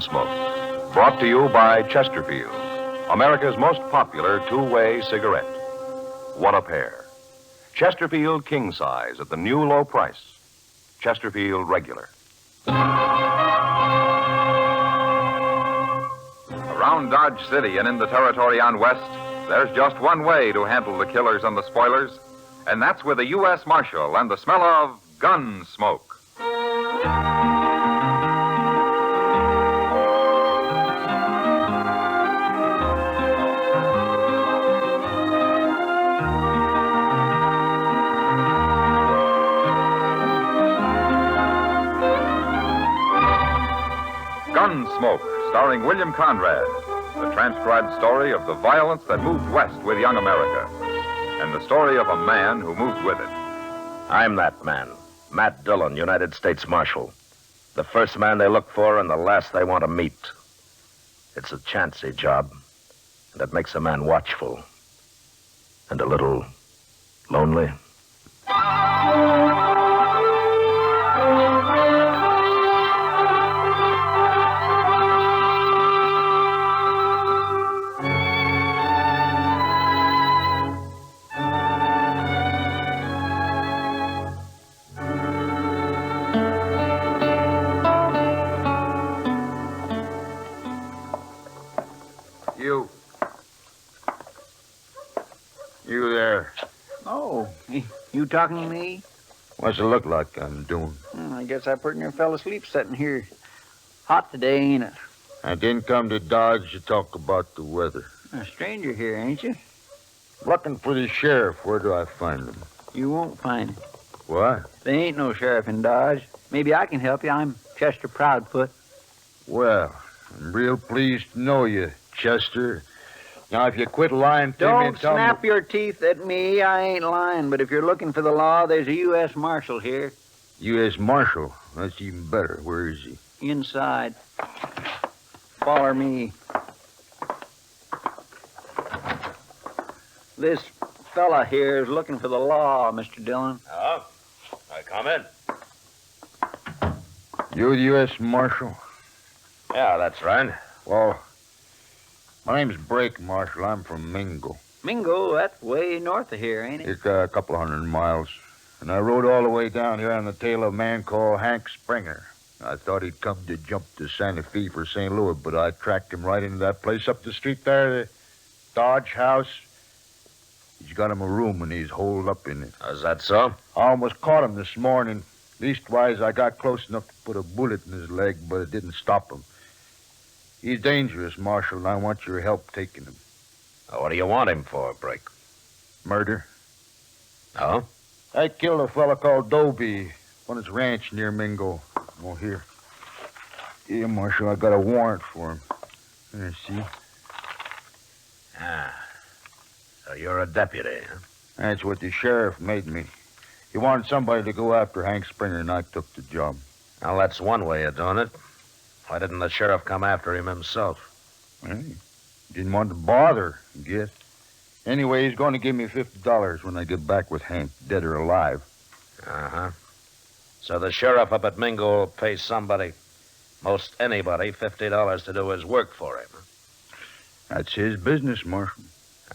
Gunsmoke, brought to you by Chesterfield, America's most popular two-way cigarette. One a pair. Chesterfield King Size at the new low price. Chesterfield Regular. Around Dodge City and in the territory on West, there's just one way to handle the killers and the spoilers, and that's with a U.S. Marshal and the smell of Gunsmoke. Gunsmoke, starring William Conrad, the transcribed story of the violence that moved west with young America, and the story of a man who moved with it. I'm that man, Matt Dillon, United States Marshal. The first man they look for and the last they want to meet. It's a chancy job, and it makes a man watchful and a little lonely. You there. Oh, you talking to me? What's it look like I'm doing? I guess I pretty near fell asleep sitting here. Hot today, ain't it? I didn't come to Dodge to talk about the weather. A stranger here, ain't you? Looking for the sheriff. Where do I find him? You won't find him. What? There ain't no sheriff in Dodge. Maybe I can help you. I'm Chester Proudfoot. Well, I'm real pleased to know you, Chester. Now, if you quit lying to me Don't and tell snap me... your teeth at me. I ain't lying. But if you're looking for the law, there's a U.S. Marshal here. U.S. Marshal? That's even better. Where is he? Inside. Follow me. This fella here is looking for the law, Mr. Dillon. Oh, I come in. You the U.S. Marshal? Yeah, that's right. Well, my name's Brake, Marshal. I'm from Mingo. Mingo, that's way north of here, ain't it? It's a couple of 100 miles. And I rode all the way down here on the tail of a man called Hank Springer. I thought he'd come to jump to Santa Fe for St. Louis, but I tracked him right into that place up the street there, the Dodge House. He's got him a room, and he's holed up in it. Is that so? I almost caught him this morning. Leastwise, I got close enough to put a bullet in his leg, but it didn't stop him. He's dangerous, Marshal, and I want your help taking him. What do you want him for, Brake? Murder. Oh? I killed a fella called Dobie on his ranch near Mingo. Oh, here. Here, Marshal, I got a warrant for him. There, see? Ah. So you're a deputy, huh? That's what the sheriff made me. He wanted somebody to go after Hank Springer, and I took the job. Well, that's one way of doing it. Why didn't the sheriff come after him himself? Well, he didn't want to bother, I guess. Anyway, he's going to give me $50 when I get back with Hank, dead or alive. Uh-huh. So the sheriff up at Mingo will pay somebody, most anybody, $50 to do his work for him. Huh? That's his business, Marshal.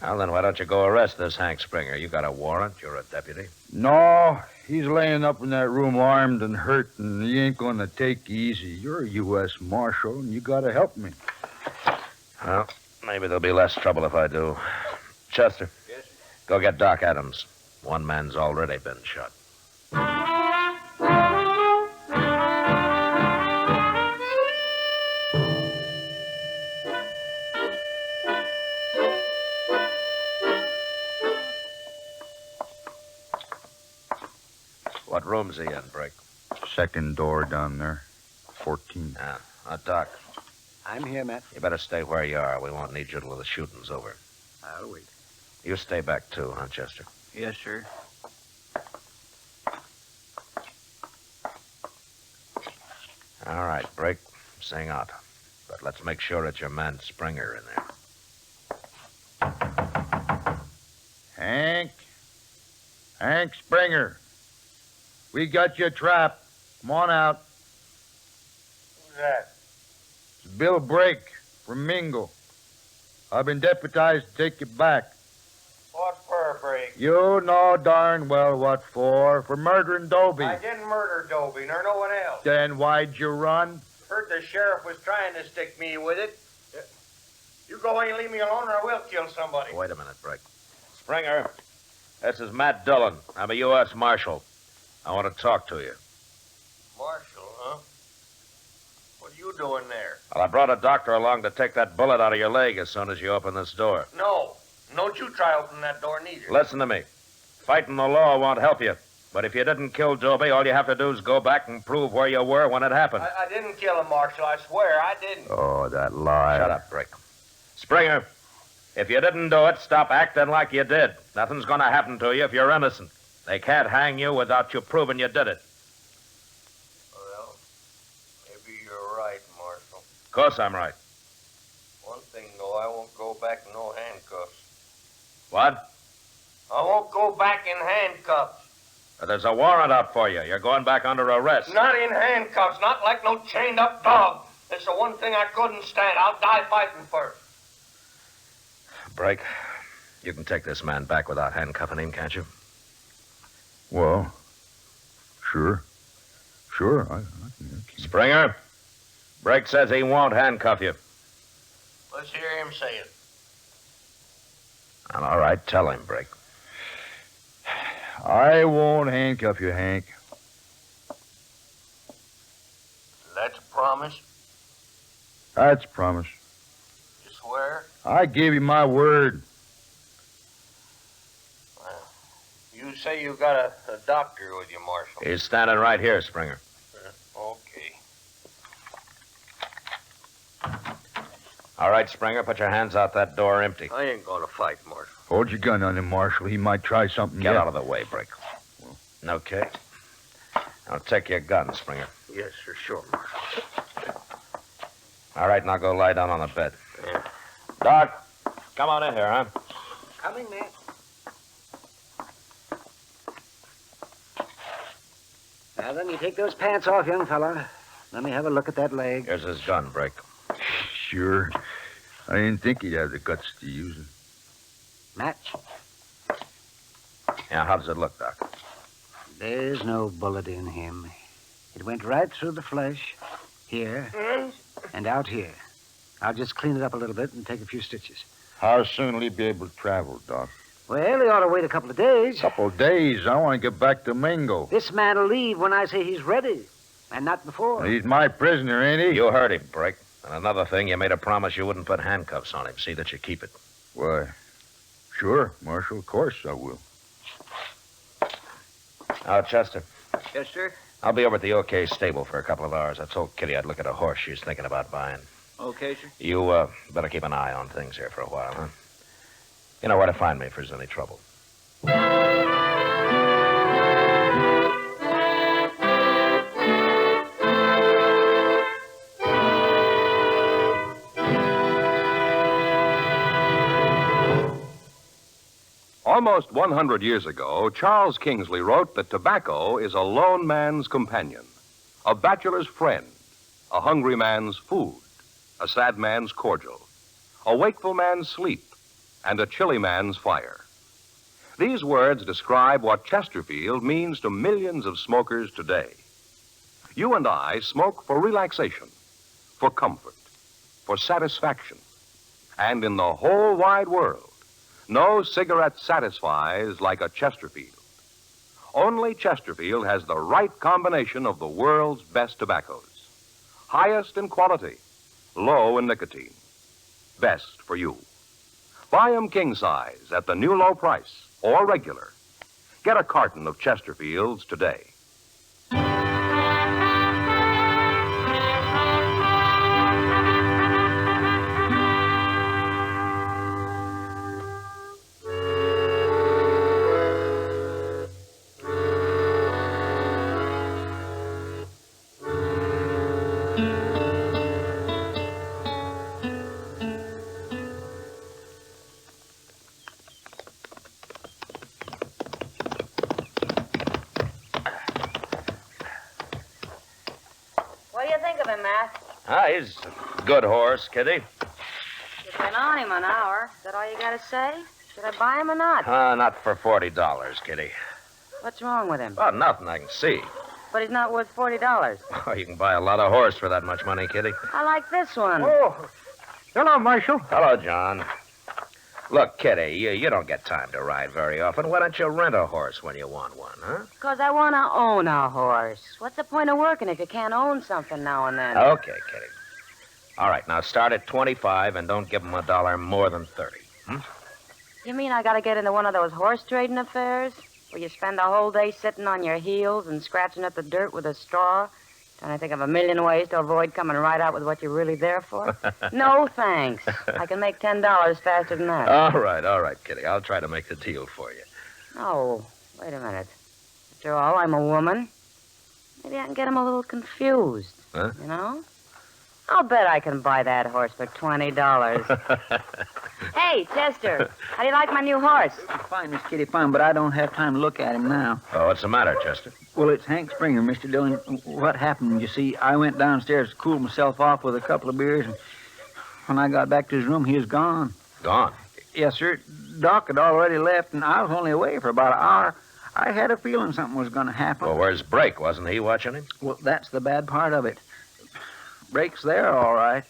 Well, then why don't you go arrest this Hank Springer? You got a warrant. You're a deputy. No, he's laying up in that room armed and hurt, and he ain't going to take easy. You're a U.S. Marshal, and you got to help me. Well, maybe there'll be less trouble if I do. Chester. Yes, sir. Go get Doc Adams. One man's already been shot. What room's he in, Brake? Second door down there. 14. Doc, I'm here, Matt. you better stay where you are. We won't need you till the shooting's over. I'll wait. You stay back, too, huh, Chester? Yes, sir. All right, Brake. Sing out. But let's make sure it's your man Springer in there. Hank Springer. We got you trapped. Come on out. Who's that? It's Bill Brake from Mingo. I've been deputized to take you back. What for, Brake? You know darn well what for. For murdering Dobie. I didn't murder Dobie, nor no one else. Then why'd you run? Heard the sheriff was trying to stick me with it. You go away and leave me alone, or I will kill somebody. Wait a minute, Brake. Springer, this is Matt Dillon. I'm a U.S. Marshal. I want to talk to you. Marshal, huh? What are you doing there? Well, I brought a doctor along to take that bullet out of your leg as soon as you open this door. No. Don't you try opening that door, neither. Listen to me. Fighting the law won't help you. But if you didn't kill Dobie, all you have to do is go back and prove where you were when it happened. I didn't kill him, Marshal. I swear I didn't. Oh, that lie. Shut up, Brake. Springer, if you didn't do it, stop acting like you did. Nothing's going to happen to you if you're innocent. They can't hang you without you proving you did it. Well, maybe you're right, Marshal. Of course I'm right. One thing, though, I won't go back in no handcuffs. What? I won't go back in handcuffs. There's a warrant out for you. You're going back under arrest. Not in handcuffs, not like no chained-up dog. That's the one thing I couldn't stand. I'll die fighting first. Brake, you can take this man back without handcuffing him, can't you? Well, sure. Sure, I can. Springer, Brake says he won't handcuff you. Let's hear him say it. Well, all right, tell him, Brake. I won't handcuff you, Hank. That's a promise. That's a promise. You swear? I gave you my word. Well, you say you got a doctor with you, Marshal. He's standing right here, Springer. Okay. All right, Springer, put your hands out that door empty. I ain't gonna fight, Marshal. Hold your gun on him, Marshal. He might try something. Get yet. out of the way, Brake. Okay. Now take your gun, Springer. Yes, sir, sure, Marshal. All right, now go lie down on the bed. Yeah. Doc, come on in here, huh? Coming, man. Now, then, you take those pants off, young fella. Let me have a look at that leg. Here's his gun, Brake. Sure. I didn't think he'd have the guts to use it. Match. Yeah, how does it look, Doc? There's no bullet in him. It went right through the flesh, here, and out here. I'll just clean it up a little bit and take a few stitches. How soon will he be able to travel, Doc? Well, he ought to wait a couple of days. Couple days. I want to get back to Mingo. This man will leave when I say he's ready, and not before. He's my prisoner, ain't he? You heard him, Brake. And another thing, you made a promise you wouldn't put handcuffs on him. See that you keep it. Why, sure, Marshal. Of course I will. Now, Chester, Yes, sir. I'll be over at the OK stable for a couple of hours. I told Kitty I'd look at a horse she's thinking about buying. Okay, sir. You better keep an eye on things here for a while, huh? You know where to find me if there's any trouble. Almost 100 years ago, Charles Kingsley wrote that tobacco is a lone man's companion, a bachelor's friend, a hungry man's food, a sad man's cordial, a wakeful man's sleep, and a chilly man's fire. These words describe what Chesterfield means to millions of smokers today. You and I smoke for relaxation, for comfort, for satisfaction. And in the whole wide world, no cigarette satisfies like a Chesterfield. Only Chesterfield has the right combination of the world's best tobaccos. Highest in quality, low in nicotine. Best for you. Buy 'em king size at the new low price or regular. Get a carton of Chesterfields today. What do you think of him, Matt? He's good horse, Kitty. You've been on him an hour. Is that all you got to say? Should I buy him or not? Not for $40, Kitty. What's wrong with him? Well, nothing I can see. But he's not worth $40. Oh, you can buy a lot of horse for that much money, Kitty. I like this one. Oh, hello, Marshal. Hello, John. Look, Kitty, you don't get time to ride very often. Why don't you rent a horse when you want one, huh? Because I want to own a horse. What's the point of working if you can't own something now and then? Okay, Kitty. All right, now start at 25 and don't give him $1 more than 30. You mean I got to get into one of those horse trading affairs? Where you spend the whole day sitting on your heels and scratching at the dirt with a straw? Trying to think of a million ways to avoid coming right out with what you're really there for? No, thanks. I can make $10 faster than that. All right, Kitty. I'll try to make the deal for you. Oh, wait a minute. After all, I'm a woman. Maybe I can get him a little confused. Huh? You know? I'll bet I can buy that horse for $20. Hey, Chester, how do you like my new horse? Fine, Miss Kitty, fine, but I don't have time to look at him now. Oh, what's the matter, Chester? Well, it's Hank Springer, Mr. Dillon. What happened, you see, I went downstairs to cool myself off with a couple of beers, and when I got back to his room, he was gone. Gone? Yes, sir. Doc had already left, and I was only away for about an hour. I had a feeling something was going to happen. Well, where's Brake? Wasn't he watching him? Well, that's the bad part of it. Brake's there, all right,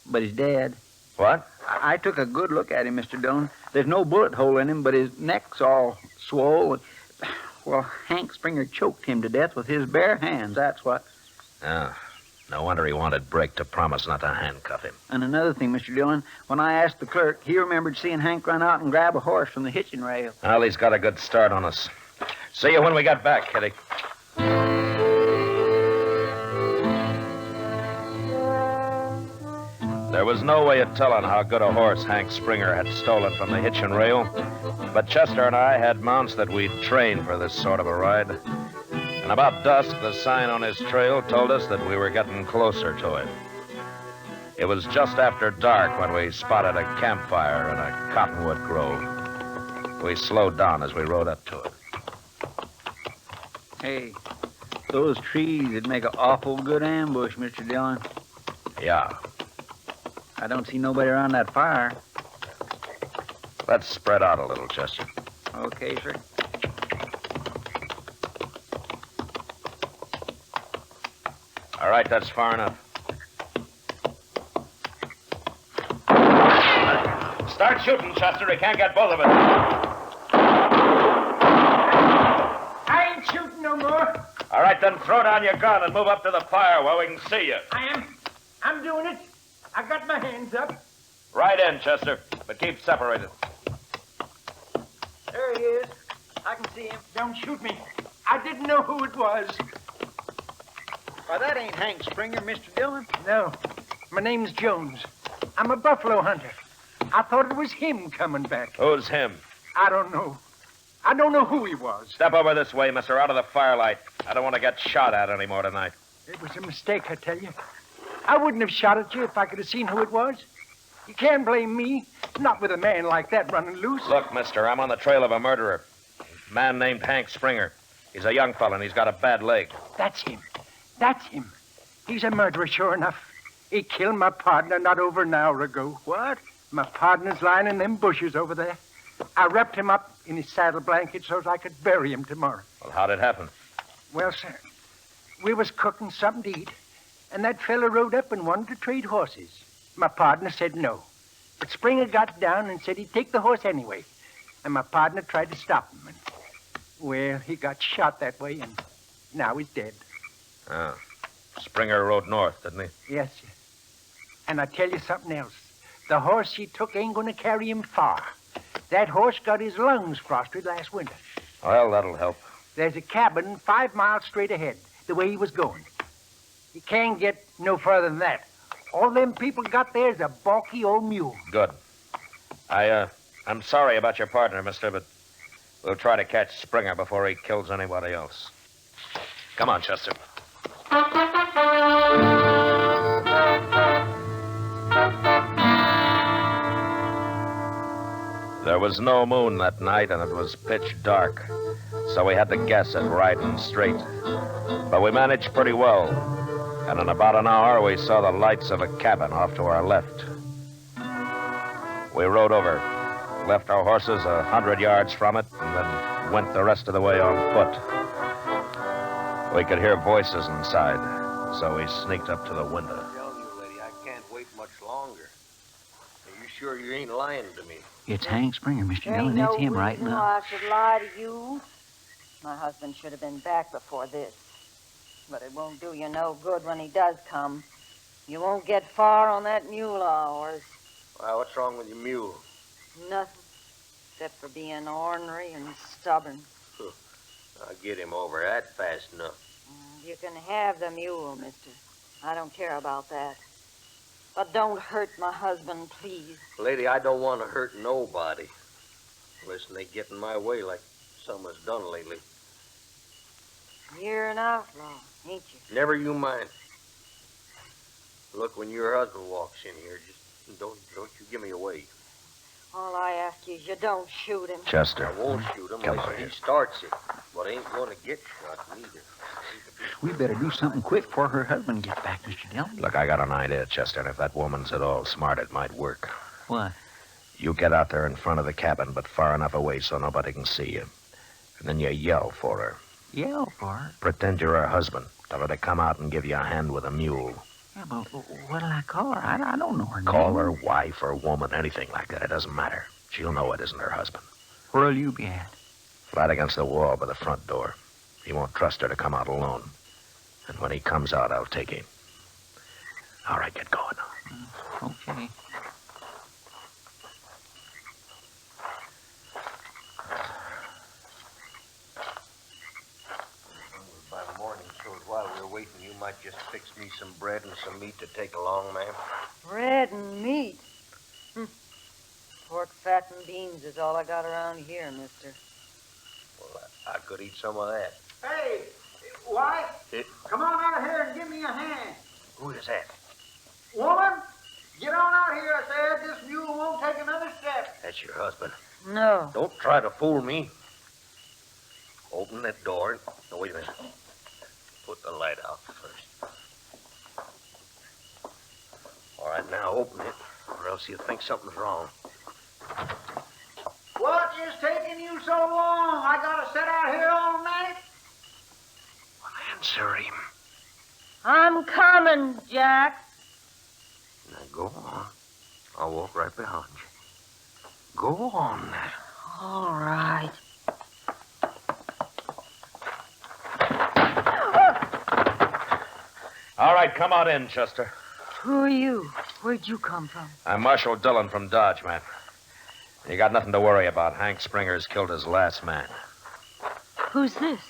but he's dead. What? I took a good look at him, Mr. Dillon. There's no bullet hole in him, but his neck's all swollen. Well, Hank Springer choked him to death with his bare hands, that's what. Oh, no wonder he wanted Brake to promise not to handcuff him. And another thing, Mr. Dillon, when I asked the clerk, he remembered seeing Hank run out and grab a horse from the hitching rail. Well, he's got a good start on us. See you when we get back, Kitty. There was no way of telling how good a horse Hank Springer had stolen from the hitching rail, but Chester and I had mounts that we'd trained for this sort of a ride. And about dusk, the sign on his trail told us that we were getting closer to it. It was just after dark when we spotted a campfire in a cottonwood grove. We slowed down as we rode up to it. Hey, those trees would make an awful good ambush, Mr. Dillon. Yeah. I don't see nobody around that fire. Let's spread out a little, Chester. Okay, sir. All right, that's far enough. Start shooting, Chester. He can't get both of us. I ain't shooting no more. All right, then throw down your gun and move up to the fire where we can see you. I'm doing it. I got my hands up. Right in, Chester, but keep separated. There he is. I can see him. Don't shoot me. I didn't know who it was. Why, that ain't Hank Springer, Mr. Dillon. No. My name's Jones. I'm a buffalo hunter. I thought it was him coming back. Who's him? I don't know. I don't know who he was. Step over this way, mister, out of the firelight. I don't want to get shot at anymore tonight. It was a mistake, I tell you. I wouldn't have shot at you if I could have seen who it was. You can't blame me. Not with a man like that running loose. Look, mister, I'm on the trail of a murderer. A man named Hank Springer. He's a young fella and he's got a bad leg. That's him. That's him. He's a murderer, sure enough. He killed my partner not over an hour ago. What? My partner's lying in them bushes over there. I wrapped him up in his saddle blanket so I could bury him tomorrow. Well, how'd it happen? Well, sir, we was cooking something to eat, and that fella rode up and wanted to trade horses. My partner said no. But Springer got down and said he'd take the horse anyway. And my partner tried to stop him. And, well, he got shot that way, and now he's dead. Oh. Springer rode north, didn't he? Yes, sir. And I tell you something else. The horse he took ain't going to carry him far. That horse got his lungs frosted last winter. Well, that'll help. There's a cabin 5 miles straight ahead, the way he was going. He can't get no further than that. All them people got there is a balky old mule. Good. I'm sorry about your partner, mister, but we'll try to catch Springer before he kills anybody else. Come on, Chester. There was no moon that night, and it was pitch dark, so we had to guess at riding straight. But we managed pretty well. And in about an hour, we saw the lights of a cabin off to our left. We rode over, left our horses 100 yards from it, and then went the rest of the way on foot. We could hear voices inside, so we sneaked up to the window. I'm telling you, lady, I can't wait much longer. Are you sure you ain't lying to me? It's Hank Springer, Mr. There Dillon. ain't It's no him right reason now. why I should lie to you. My husband should have been back before this. But it won't do you no good when he does come. You won't get far on that mule of ours. Why, what's wrong with your mule? Nothing, except for being ornery and stubborn. I'll get him over that fast enough. You can have the mule, mister. I don't care about that. But don't hurt my husband, please. Lady, I don't want to hurt nobody. Listen, they get in my way like some has done lately. You're an outlaw, ain't you? Never you mind. Look, when your husband walks in here, just don't you give me away. All I ask you is you don't shoot him. Chester. I won't shoot him Come unless over he here. starts it. But I ain't going to get shot neither. We better do something quick before her husband gets back, Mr. Dillon. Look, I got an idea, Chester, and if that woman's at all smart, it might work. What? You get out there in front of the cabin, but far enough away so nobody can see you. And then you yell for her. Yell for her? Pretend you're her husband. Tell her to come out and give you a hand with a mule. Yeah, but what'll I call her? I don't know her name. Call her wife or woman, anything like that. It doesn't matter. She'll know it isn't her husband. Where'll you be at? Flat against the wall by the front door. He won't trust her to come out alone. And when he comes out, I'll take him. All right, get going now. Okay. By the morning, so while we're waiting, you might just fix me some bread and some meat to take along, ma'am. Bread and meat. Pork, fat, and beans is all I got around here, mister. Well, I could eat some of that. Hey, wife, come on out of here and give me a hand. Who is that? Woman, get on out here, I said. This mule won't take another step. That's your husband. No. Don't try to fool me. Open that door. No, wait a minute. Put the light out first. All right, now open it, or else you'll think something's wrong. What is taking you so long? I gotta sit out here all night? Well, answer him. I'm coming, Jack. Now go on. I'll walk right behind you. Go on now. All right. All right, come on in, Chester. Who are you? Where'd you come from? I'm Marshal Dillon from Dodge, man. You got nothing to worry about. Hank Springer's killed his last man. Who's this?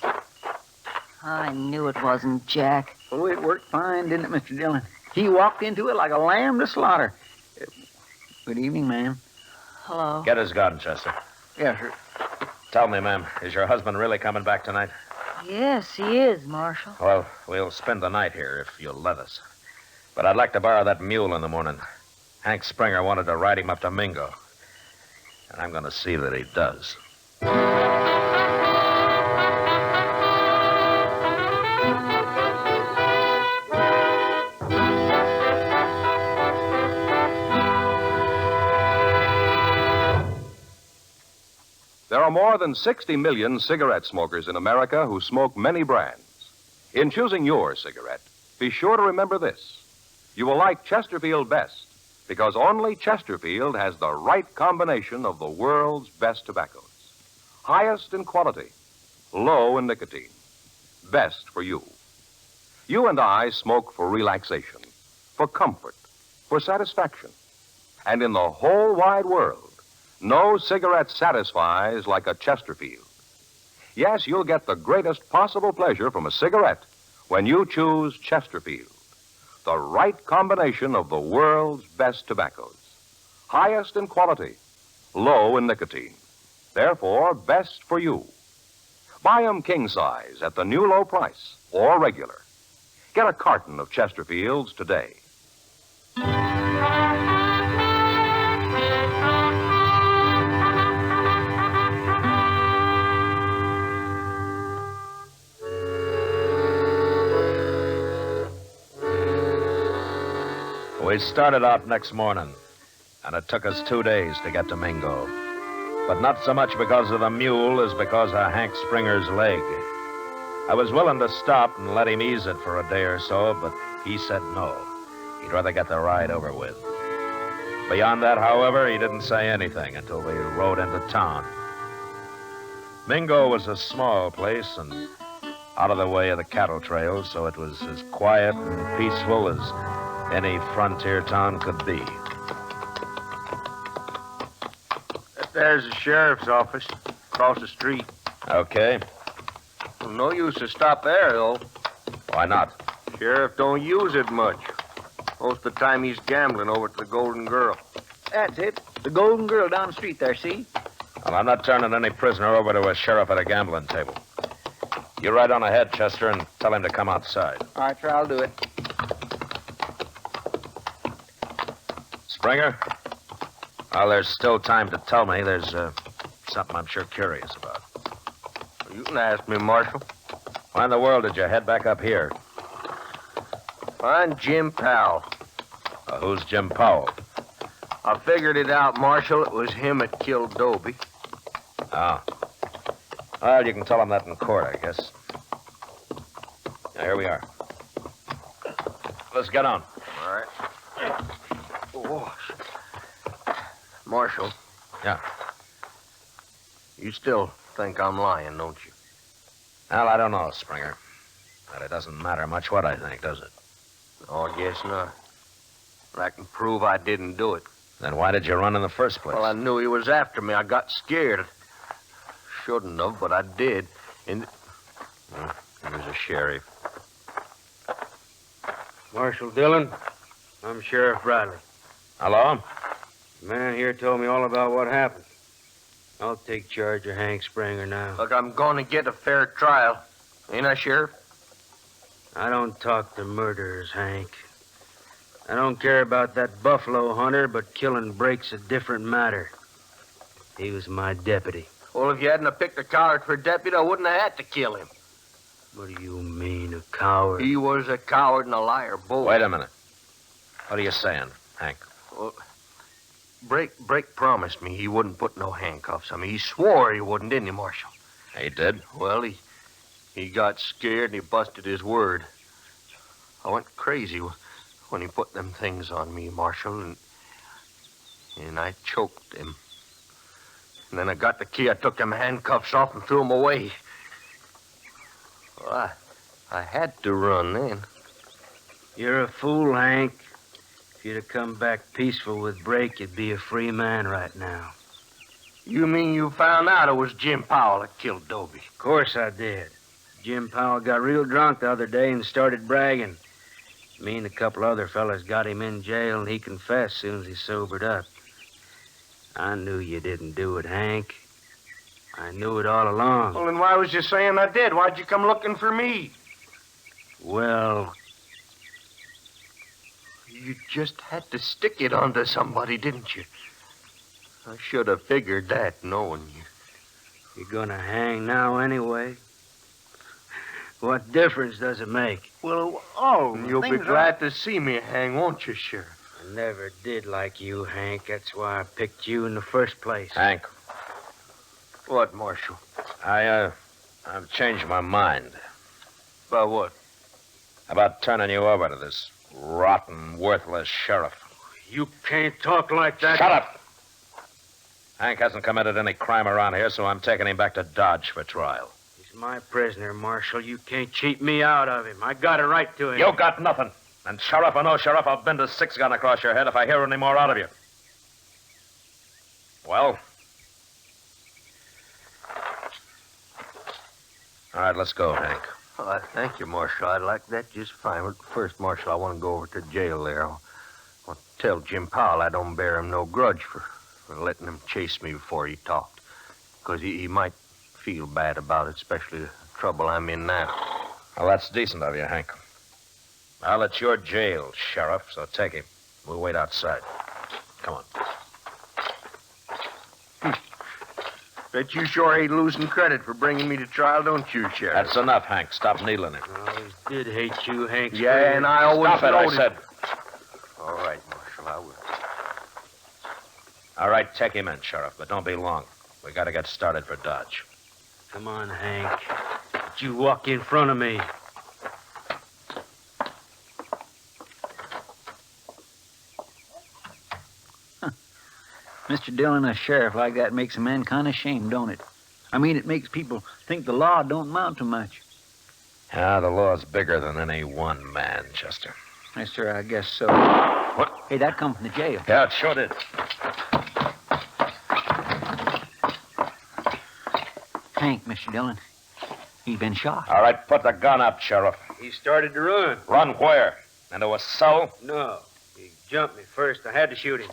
I knew it wasn't Jack. Oh, it worked fine, didn't it, Mr. Dillon? He walked into it like a lamb to slaughter. Good evening, ma'am. Hello. Get his gun, Chester. Yes, sir. Tell me, ma'am, is your husband really coming back tonight? Yes, he is, Marshal. Well, we'll spend the night here if you'll let us. But I'd like to borrow that mule in the morning. Hank Springer wanted to ride him up to Mingo. And I'm going to see that he does. There are more than 60 million cigarette smokers in America who smoke many brands. In choosing your cigarette, be sure to remember this. You will like Chesterfield best because only Chesterfield has the right combination of the world's best tobaccos. Highest in quality, low in nicotine. Best for you. You and I smoke for relaxation, for comfort, for satisfaction. And in the whole wide world, no cigarette satisfies like a Chesterfield. Yes, you'll get the greatest possible pleasure from a cigarette when you choose Chesterfield. The right combination of the world's best tobaccos. Highest in quality, low in nicotine. Therefore, best for you. Buy 'em king size at the new low price or regular. Get a carton of Chesterfields today. We started out next morning, and it took us 2 days to get to Mingo. But not so much because of the mule as because of Hank Springer's leg. I was willing to stop and let him ease it for a day or so, but he said no. He'd rather get the ride over with. Beyond that, however, he didn't say anything until we rode into town. Mingo was a small place and out of the way of the cattle trails, so it was as quiet and peaceful as any frontier town could be. There's the sheriff's office across the street. Okay. Well, no use to stop there, though. Why not? Sheriff don't use it much. Most of the time he's gambling over at the Golden Girl. That's it. The Golden Girl down the street there, see? Well, I'm not turning any prisoner over to a sheriff at a gambling table. You ride on ahead, Chester, and tell him to come outside. All right, sir, I'll do it. Springer? Well, there's still time to tell me. There's something I'm sure curious about. You can ask me, Marshal. Why in the world did you head back up here? Find Jim Powell. Who's Jim Powell? I figured it out, Marshal. It was him that killed Dobie. Oh. Well, you can tell him that in court, I guess. Now, here we are. Let's get on. All right. Oh. Marshal. Yeah. You still think I'm lying, don't you? Well, I don't know, Springer. But it doesn't matter much what I think, does it? Oh, I guess not. But I can prove I didn't do it. Then why did you run in the first place? Well, I knew he was after me. I got scared. Shouldn't have, but I did. And he was a sheriff. Marshal Dillon, I'm Sheriff Bradley. Hello? The man here told me all about what happened. I'll take charge of Hank Springer now. Look, I'm going to get a fair trial. Ain't I, Sheriff? I don't talk to murderers, Hank. I don't care about that buffalo hunter, but killing Brake's a different matter. He was my deputy. Well, if you hadn't have picked a coward for deputy, I wouldn't have had to kill him. What do you mean, a coward? He was a coward and a liar, both. Wait a minute. What are you saying, Hank? Well, Brake promised me he wouldn't put no handcuffs on me. He swore he wouldn't, didn't he, Marshal? He did? Well, he got scared and he busted his word. I went crazy when he put them things on me, Marshal, and I choked him. And then I got the key. I took them handcuffs off and threw them away. Well, I had to run then. You're a fool, Hank. If you'd have come back peaceful with Brake, you'd be a free man right now. You mean you found out it was Jim Powell that killed Dobie? Of course I did. Jim Powell got real drunk the other day and started bragging. Me and a couple other fellas got him in jail, and he confessed soon as he sobered up. I knew you didn't do it, Hank. I knew it all along. Well, then why was you saying I did? Why'd you come looking for me? Well, you just had to stick it onto somebody, didn't you? I should have figured that, knowing you. You're gonna hang now anyway. What difference does it make? Well, you'll be glad to see me hang, won't you, Sheriff? I never did like you, Hank. That's why I picked you in the first place. Hank. What, Marshal? I've changed my mind. About what? About turning you over to this rotten, worthless sheriff. You can't talk like that. Shut up! Hank hasn't committed any crime around here, so I'm taking him back to Dodge for trial. He's my prisoner, Marshal. You can't cheat me out of him. I got a right to him. You got nothing. And sheriff or no sheriff, I'll bend a 6-gun across your head if I hear any more out of you. Well? All right, let's go, Hank. Thank you, Marshal. I'd like that just fine. But first, Marshal, I want to go over to jail there. I want to tell Jim Powell I don't bear him no grudge for letting him chase me before he talked. Because he might feel bad about it, especially the trouble I'm in now. Well, that's decent of you, Hank. Well, it's your jail, Sheriff, so take him. We'll wait outside. Come on. Bet you sure ain't losing credit for bringing me to trial, don't you, Sheriff? That's enough, Hank. Stop needling him. I always did hate you, Hank. Yeah, and I always Stop it, I noted- said. All right, All right, take him in, Sheriff, but don't be long. We gotta get started for Dodge. Come on, Hank. Don't you walk in front of me. Mr. Dillon, a sheriff like that makes a man kind of ashamed, don't it? I mean, it makes people think the law don't amount to much. Yeah, the law's bigger than any one man, Chester. Yes, sir, I guess so. What? Hey, that come from the jail. Yeah, it sure did. Hank, Mr. Dillon. He's been shot. All right, put the gun up, Sheriff. He started to run. Run where? Into a cell? No. He jumped me first. I had to shoot him.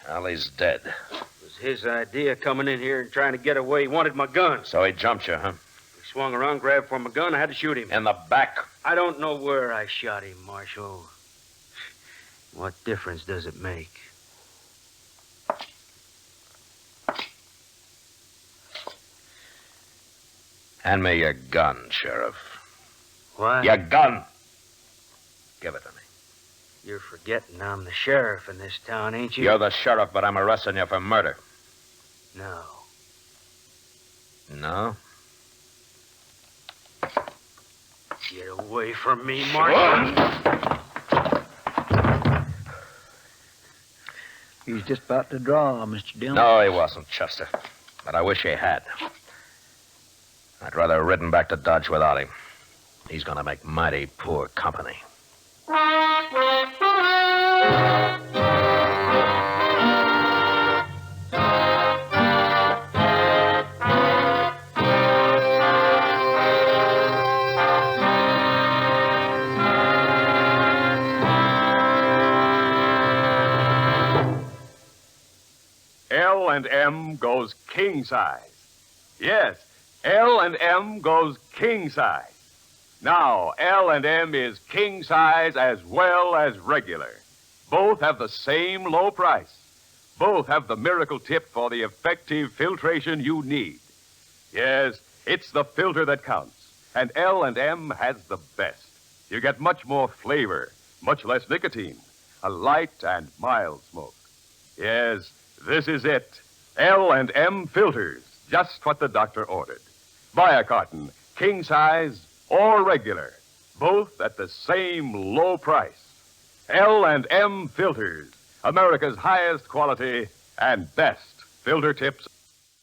Well, he's dead. It was his idea coming in here and trying to get away. He wanted my gun. So he jumped you, huh? He swung around, grabbed for my gun. I had to shoot him. In the back? I don't know where I shot him, Marshal. What difference does it make? Hand me your gun, Sheriff. What? Your gun! Give it to me. You're forgetting I'm the sheriff in this town, ain't you? You're the sheriff, but I'm arresting you for murder. No. No? Get away from me, Marshal. He's just about to draw, Mr. Dillon. No, he wasn't, Chester. But I wish he had. I'd rather have ridden back to Dodge without him. He's gonna make mighty poor company. L&M goes king size. Yes, L&M goes king size. Now, L&M is king size as well as regular. Both have the same low price. Both have the miracle tip for the effective filtration you need. Yes, it's the filter that counts, and L&M has the best. You get much more flavor, much less nicotine, a light and mild smoke. Yes, this is it. L&M filters, just what the doctor ordered. Buy a carton, king size or regular, both at the same low price. L&M filters, America's highest quality and best filter tips.